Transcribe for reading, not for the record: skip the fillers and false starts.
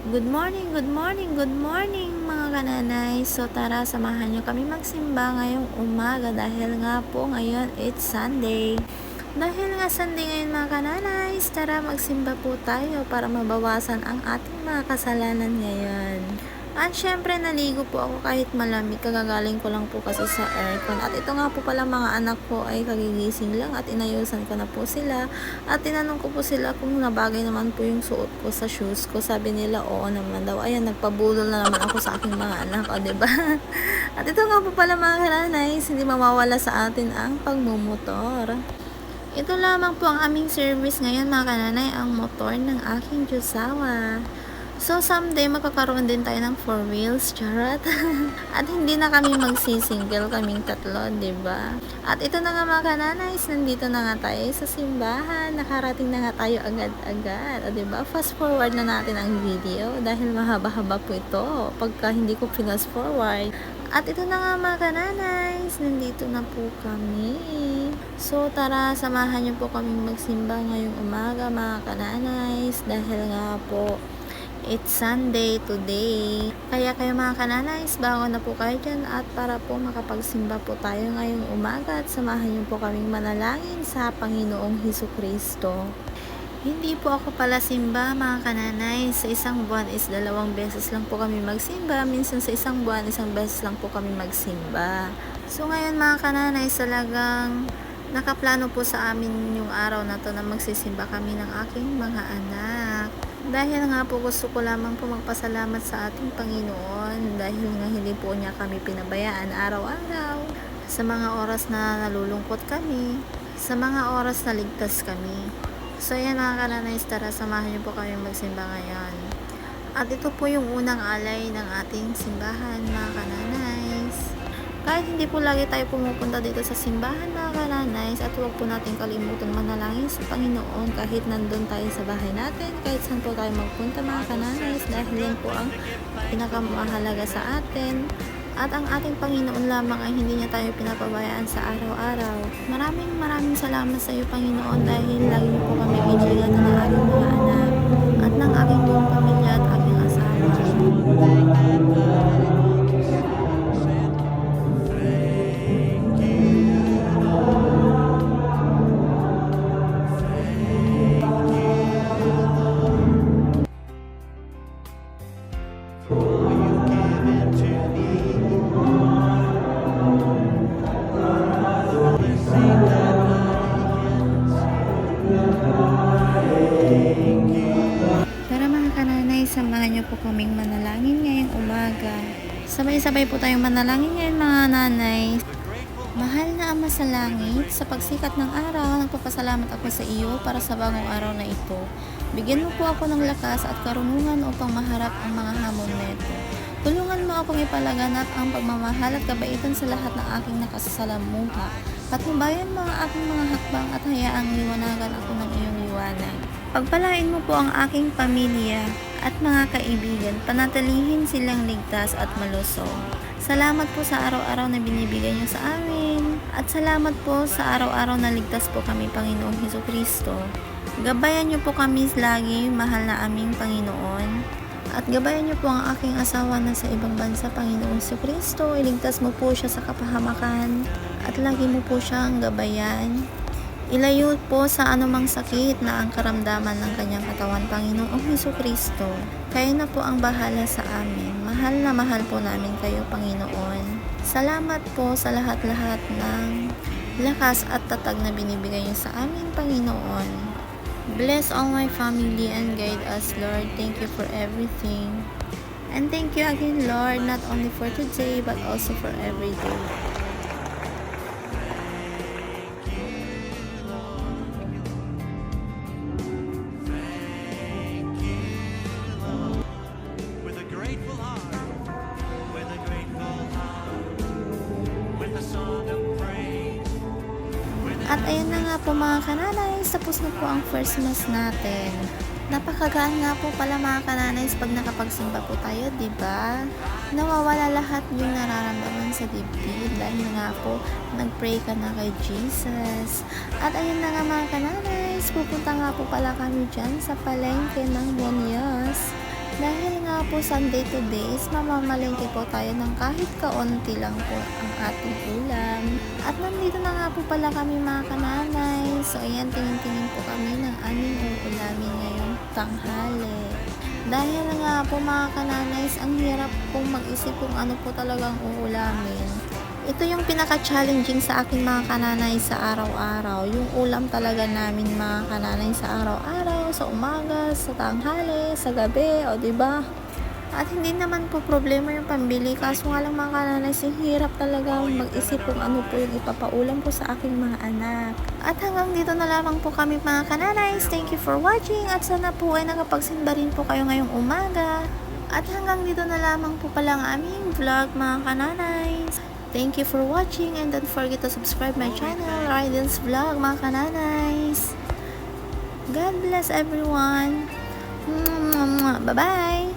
Good morning, good morning, good morning mga kananay. So tara, samahan nyo kami magsimba ngayong umaga dahil nga po ngayon it's Sunday. Dahil nga Sunday ngayon mga kananay, tara magsimba po tayo para mabawasan ang ating mga kasalanan ngayon. At syempre naligo po ako kahit malamig, kagagaling ko lang po kasi sa aircon. At ito nga po pala mga anak ko ay kagigising lang at inayusan ko na po sila. At tinanong ko po sila kung nabagay naman po yung suot ko sa shoes ko. Sabi nila oo naman daw. Ayan, nagpabudol na naman ako sa aking mga anak, o diba? At ito nga po pala mga kananays, hindi mawawala sa atin ang pagmumotor. Ito lamang po ang aming service ngayon mga kananay, ang motor ng aking Diyosawa. So, someday magkakaroon din tayo ng 4 wheels, charot. At hindi na kami magsisingle, kaming tatlo, ba diba? At ito na nga mga kananays, nandito na nga tayo sa simbahan. Nakarating na nga tayo agad-agad, ba diba? Fast forward na natin ang video dahil mahaba-haba po ito pagka hindi ko fast forward. At ito na nga mga kananays, nandito na po kami. So tara, samahan niyo po kaming magsimba ngayong umaga mga kananays dahil nga po it's Sunday today. Kaya kayo mga kananays, bangon na po kayo dyan at para po makapagsimba po tayo ngayong umaga at samahan niyo po kaming manalangin sa Panginoong Hesukristo. Hindi po ako pala simba mga kananay. Sa isang buwan is 2 beses lang po kami magsimba. Minsan sa isang buwan, 1 beses lang po kami magsimba. So ngayon mga kananay, talagang nakaplano po sa amin yung araw na to na magsisimba kami ng aking mga anak. Dahil nga po gusto ko lamang po magpasalamat sa ating Panginoon dahil nga hindi po niya kami pinabayaan araw-araw sa mga oras na nalulungkot kami, sa mga oras na ligtas kami. So yan mga kananays, tara samahan niyo po kami magsimba ngayon. At ito po yung unang alay ng ating simbahan mga kananays. Kahit hindi po lagi tayo pumupunta dito sa simbahan mga kananays, at huwag po natin kalimutan manalangin sa Panginoon kahit nandun tayo sa bahay natin, kahit saan po tayo magpunta mga kananays, dahil yan po ang pinakamahalaga sa atin. At ang ating Panginoon lamang ay hindi niya tayo pinapabayaan sa araw-araw. Maraming salamat sa iyo Panginoon dahil lagi niyo po kami binigyan ng aking mga anak at ng aking buong pamilya at aking asawa. Tara mga kananay, samahan niyo po kaming manalangin ngayong umaga. Sabay-sabay po tayong manalangin ngayon mga nanay. Mahal na Ama sa langit, sa pagsikat ng araw, nagpapasalamat ako sa iyo para sa bagong araw na ito. Bigyan mo po ako ng lakas at karunungan upang maharap ang mga hamon nito. Tulungan mo akong ipalaganap ang pagmamahal at kabaitan sa lahat ng aking nakasasalamuha. Patnubayan mo ang aking mga hakbang at hayaang liwanagan ako ng iyong liwanag. Pagpalain mo po ang aking pamilya at mga kaibigan, panatilihin silang ligtas at malusog. Salamat po sa araw-araw na binibigay niyo sa amin. At salamat po sa araw-araw na ligtas po kami, Panginoong Hesukristo. Gabayan niyo po kami lagi, mahal na aming Panginoon. At gabayan niyo po ang aking asawa na sa ibang bansa, Panginoong Hesukristo. Iligtas mo po siya sa kapahamakan at lagi mo po siyang gabayan. Ilayo po sa anumang sakit na ang karamdaman ng kanyang katawan, Panginoong Hesukristo. Kayo na po ang bahala sa amin. Mahal po namin kayo, Panginoon. Salamat po sa lahat-lahat ng lakas at tatag na binibigay niyo sa amin, Panginoon. Bless all my family and guide us, Lord. Thank you for everything. And thank you again, Lord, not only for today, but also for every day. With a grateful heart, with a grateful heart, with a song of praise, with a At ayan na nga po mga kananay, tapos na po ang first mass natin. Napakagaan nga po pala mga kananays pag nakapagsimba po tayo, di ba? Nawawala lahat yung nararamdaman sa dibdib dahil nga po nag-pray ka na kay Jesus. At ayun na nga mga kananays, pupunta nga po pala kami dyan sa palengke ng Bonios. Dahil nga po Sunday today is mamamalengke po tayo ng kahit kaunti lang po ang ating ulam. At nandito na nga po pala kami mga kananay. So ayan, tingin-tingin po kami ng aming uulamin ngayong tanghali. Dahil nga po mga kananays, ang hirap pong mag-isip kung ano po talagang uulamin. Ito yung pinaka-challenging sa akin mga kananay sa araw-araw. Yung ulam talaga namin mga kananay sa araw-araw, sa umaga, sa tanghali, sa gabi, o diba? At hindi naman po problema yung pambili, kaso nga lang mga kananay, hirap talaga mag-isip kung ano po yung ipapaulam po sa aking mga anak. At hanggang dito na lamang po kami mga kananay. Thank you for watching at sana po ay nakapagsimba rin po kayo ngayong umaga. At hanggang dito na lamang po pala ang aming vlog mga kananay. Thank you for watching and don't forget to subscribe my channel, Raiden's Vlog mga kananays. God bless everyone. Bye-bye.